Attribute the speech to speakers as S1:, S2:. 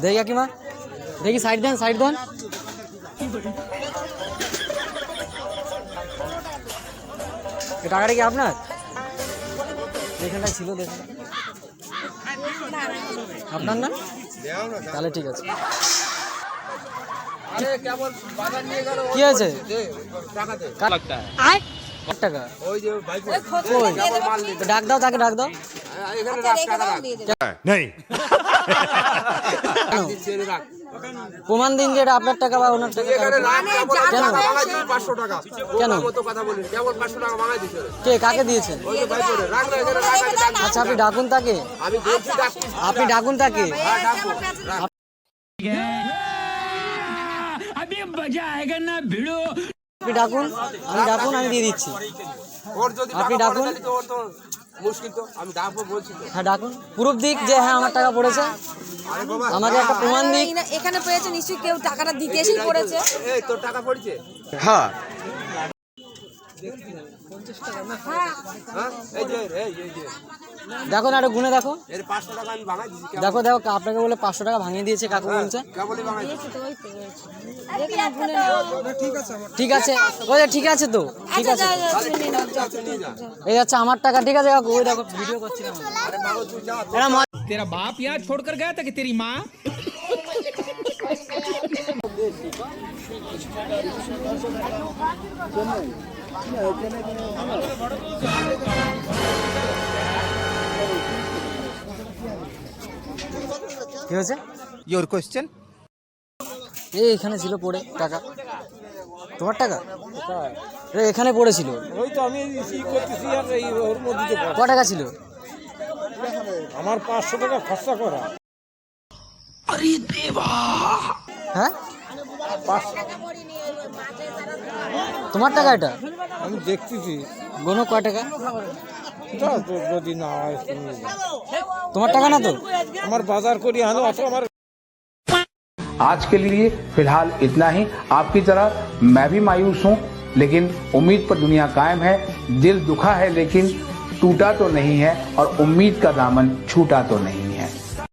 S1: দেখি কাকিমা, দেখি সাইড দেন, সাইড দেন। এই টাকাটা কি আপনার? এখানটায় ছিল, দেখুন আপনার না? তাহলে ঠিক আছে। কি আছে? টাকা ডাক দাও, তাকে ডাক দাও। প্রমাণ দিন যে এটা আপনার টাকা বা ওনার টাকা। কেন? কে কাকে দিয়েছেন? আচ্ছা আপনি ডাকুন তাকে, আপনি ডাকুন তাকে। আপনি ডাকুন, আমি ডাকুন, আমি দিয়ে দিচ্ছি। আপনি ডাকুন, হ্যাঁ ডাকুন, প্রুফ দিক যে হ্যাঁ আমার টাকা পড়েছে, আমাকে একটা প্রমাণ দিক।
S2: এখানে পড়েছে নিশ্চয়ই, কেউ টাকাটা দিতে এসেই পড়েছে।
S3: তোর টাকা পড়েছে?
S1: হ্যাঁ দেখো না, এটা গুনে দেখো, দেখো দেখো, আপনাকে বলে 500 টাকা ভাঙিয়ে দিয়েছে, কাকু বলছে। ঠিক আছে, ওই ঠিক আছে তো, ঠিক আছে, এই আচ্ছা আমার টাকা, ঠিক আছে কাকু। ওই দেখো ভিডিও করছিলাম।
S4: तेरा बाप यहाँ छोड़कर गया था कि तेरी माँ?
S1: কি হয়েছে?
S3: Your question?
S1: এই এখানে ছিল পড়ে টাকা, তোমার টাকা এখানে পড়েছিল।
S5: ওই তো আমি করতেছি, আর এই ওর মধ্যে
S1: ক টাকা ছিল?
S5: আমার 500 টাকা খরচা করা।
S1: হ্যাঁ তোমার টাকা এটা?
S5: আমি দেখতেছি,
S1: গোনো ক টাকা?
S5: যদি না হয়
S1: তোমার টাকা না তো?
S5: আমার বাজার করি আনো, অথবা আমার।
S6: आज के लिए फिलहाल इतना ही। आपकी तरह मैं भी मायूस हूं, लेकिन उम्मीद पर दुनिया कायम है। दिल दुखा है लेकिन टूटा तो नहीं है, और उम्मीद का दामन छूटा तो नहीं है।